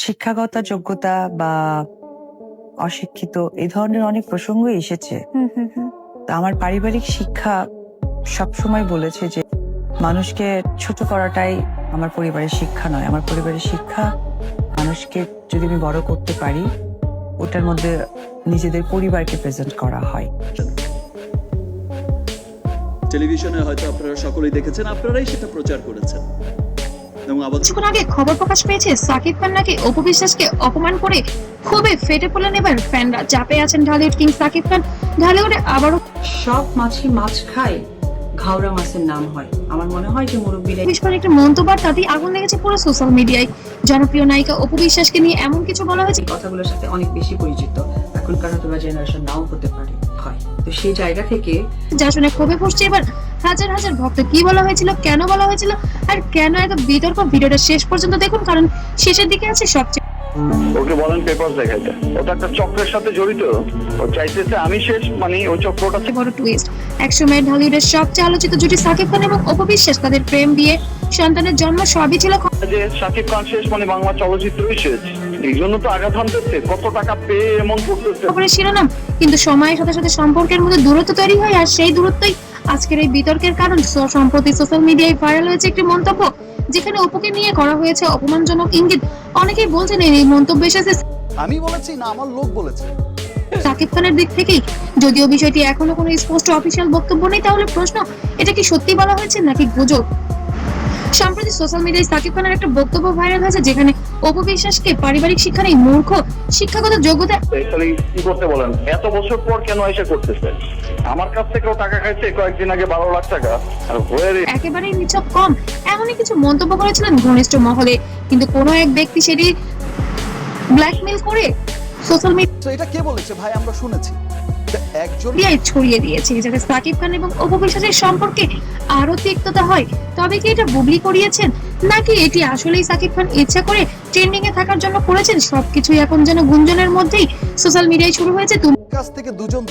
শিক্ষাগত যোগ্যতা বা অশিক্ষিত এই ধরনের অনেক প্রসঙ্গই এসেছে। তো আমার পারিবারিক শিক্ষা সবসময় বলেছে যে মানুষকে ছোট করাটাই আমার পরিবারের শিক্ষা নয়। আমার পরিবারের শিক্ষা মানুষকে যদি আমি বড় করতে পারি, ওটার মধ্যে নিজেদের পরিবারকে প্রেজেন্ট করা হয়। টেলিভিশনে হয়তো আপনারা সকলেই দেখেছেন, আপনারাই সেটা প্রচার করেছেন। কিছুক্ষণ আগে খবর প্রকাশ পেয়েছে সাকিব খান নাকি অপু বিশ্বাসকে অপমান করে খুবই ফেটে পড়লেন এবার ফ্যানরা। চাপে আছেন ঢালিউড কিং সাকিব খান। ঢালিউডে আবারও সব মাছি মাছ খায়, ঘাওড়া মাছের নাম হয়। আমার মনে হয় যে মুরব্বীরা বিস্ফোরণ একটা মন্তব্য, তাতেই আগুন লেগেছে পুরো সোশ্যাল মিডিয়ায়। জনপ্রিয় নায়িকা অপু বিশ্বাসকে নিয়ে এমন কিছু বলা হয়েছে কথাগুলোর সাথে অনেক বেশি পরিচিত, এখনকার হয়তো জেনারেশন নাও হতে পারে হয়। তো সেই জায়গা থেকে যা শুনে ক্ষোভে ফুসছে এবার হাজার হাজার ভক্ত। কি বলা হয়েছিল, কেন বলা হয়েছিল, আর কেন এত বিতর্ক, ভিডিওটা শেষ পর্যন্ত দেখুন, কারণ শেষের দিকে আছে সবচেয়ে। ওকে বলেন পেপার দেখাইতে, ওটা একটা চক্রের সাথে জড়িত। ও চাইতেছে আমি শেষ, মানে ওই চক্রটা বড় টুইস্ট। একসময় ঢালিউডের সবচেয়ে আলোচিত জুটি সাকিব খান এবং অপু বিশ্বাস, তাদের প্রেম, বিয়ে, সন্তানের জন্ম সবই ছিল যে সাকিব খান শেষ মানে বাংলা চলচ্চিত্রই শেষ। এই জন্য তো আঘাত হানতেছে, কত টাকা পেয়ে এমন করতেছে খবরের শিরোনাম। কিন্তু সময়ের সাথে সাথে সম্পর্কের মধ্যে দূরত্ব তৈরি হয়, আর সেই দূরত্বই আজকের এই বিতর্কের কারণ। সম্প্রতি সোশ্যাল মিডিয়ায় ভাইরাল হয়েছে একটি মন্তব্য, যেখানে অপুকে নিয়ে করা হয়েছে অপমানজনক ইঙ্গিত। অনেকেই বলছেন এই মন্তব্য এসেছে আমি বলেছি না, আমার লোক বলেছে। সাকিব খানের দিক থেকেই। যদিও বিষয়টি এখনো কোনো স্পষ্ট অফিসিয়াল বক্তব্য নেই, তাহলে প্রশ্ন, এটা কি সত্যি বলা হয়েছে নাকি গুজব? সম্প্রতি সোশ্যাল মিডিয়ায় সাকিব খানের একটা বক্তব্য ভাইরাল হয়েছে, যেখানে অপু বিশ্বাসকে পারিবারিক শিক্ষা নেই, মূর্খ, শিক্ষাগত যোগ্যতা। তাহলে কি করতে বলেন? এত বছর পর কেন এসে করতেছে? আমার কাছ থেকেও টাকা খাইছে কয়েকদিন আগে 12 লাখ টাকা, আর একেবারেই নিছক কম, এমনই কিছু মন্তব্য করেছিলেন ঘনিষ্ঠ মহলে। কিন্তু কোনো এক ব্যক্তি সেটি ব্ল্যাকমেল করে সোশ্যাল তো এটা কে বলেছে ভাই? আমরা শুনেছি একজন মিডিয়ায় ছড়িয়ে দিয়েছে, যাতে সাকিব খান এবং অপু বিশ্বাসের সম্পর্কে আরো তিক্ততা হয়। তবে কি এটা বুবলি করিয়েছেন, নাকি এটি আসলেই সাকিব খান ইচ্ছা করে ট্রেন্ডিং এ থাকার জন্য করেছেন? সবকিছুই এখন যেন গুঞ্জনের মধ্যেই সোশ্যাল মিডিয়ায় শুরু হয়েছে। কাছ থেকে দুজন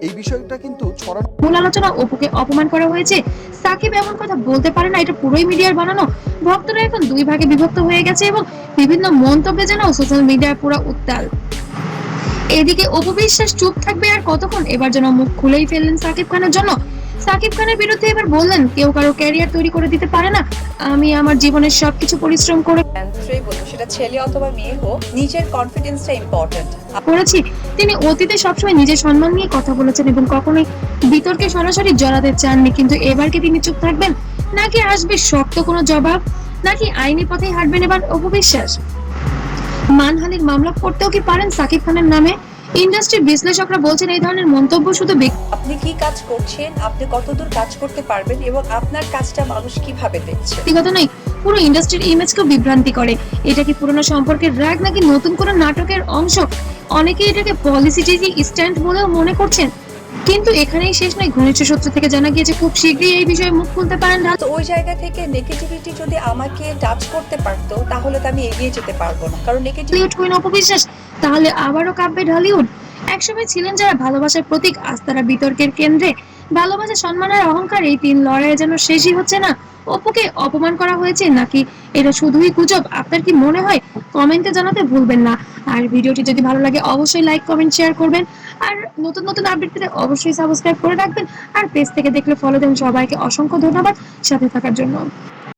এই বিষয়টা কিন্তু ছড়ানো। মূল আলোচনা, অপুকে অপমান করা হয়েছে, সাকিব এমন কথা বলতে পারে না, এটা পুরোই মিডিয়ার বানানো। ভক্তরা এখন দুই ভাগে বিভক্ত হয়ে গেছে এবং বিভিন্ন মন্তব্যে যেন সোশ্যাল মিডিয়ায় পুরো উত্তাল। এদিকে অপু বিশ্বাস চুপ থাকবে আর কতক্ষণ? এবার যেন মুখ খুলেই ফেললেন সাকিব খানের জন্য। সাকিব খানের বিরুদ্ধে এবার বললেন, কেউ কারো ক্যারিয়ার তৈরি করে দিতে পারে না, আমি আমার জীবনের সবকিছু পরিশ্রম করে সেটা ছেলে অথবা মেয়ে হোক, নিজের কনফিডেন্সটা ইম্পর্টেন্ট করেছি। তিনি অতীতে সবসময় নিজের সম্মান নিয়ে কথা বলেছেন এবং কখনোই বিতর্কে সরাসরি জড়াতে চাননি। কিন্তু এবার কি তিনি চুপ থাকবেন, নাকি আসবে শক্ত কোনো জবাব, নাকি আইনি পথেই হাঁটবেন এবার অপু বিশ্বাস? মানহানির মামলা করতেও কি পারেন সাকিব খানের নামে? ইন্ডাস্ট্রির বিশ্লেষকরা বলছেন এই ধরনের মন্তব্য শুধু আপনি কি কাজ করছেন, আপনি কতদূর কাজ করতে পারবেন এবং আপনার কাজটা মানুষ কিভাবে দেখছে ব্যক্তিগত নয়, পুরো ইন্ডাস্ট্রির ইমেজকেও বিভ্রান্তি করে। এটা কি পুরনো সম্পর্কের রাগ, নাকি নতুন কোনো নাটকের অংশ? অনেকে এটাকে পলিসিটিজি স্ট্যান্ড বলেও মনে করছেন। কিন্তু এখানেই শেষ নয়। ঘনিষ্ঠ সূত্র থেকে জানা গিয়েছে খুব শীঘ্রই এই বিষয়ে মুখ খুলতে পারেন। তো ওই জায়গা থেকে নেগেটিভিটি যদি আমাকে টাচ করতে পারতো, তাহলে তো আমি এগিয়ে যেতে পারবো না, কারণ ঢালিউড কুইন অপু বিশ্বাস তাহলে আবারও কাঁপবে ঢালিউড। একসময় ছিলেন যারা ভালোবাসার প্রতীক, আজ তারা বিতর্কের কেন্দ্রে। ভালোবাসা, সম্মান আর অহংকার, এই তিন লড়াইয়ে যেন শেষই হচ্ছে না। অপুকে অপমান করা হয়েছে নাকি এটা শুধুই গুজব? আপনার কি মনে হয়? কমেন্টে জানাতে ভুলবেন না। আর ভিডিওটি যদি ভালো লাগে অবশ্যই লাইক, কমেন্ট, শেয়ার করবেন। আর নতুন নতুন আপডেট পেতে অবশ্যই সাবস্ক্রাইব করে রাখবেন। আর পেজ থেকে দেখলে ফলো দেন। সবাইকে অসংখ্য ধন্যবাদ সাথে থাকার জন্য।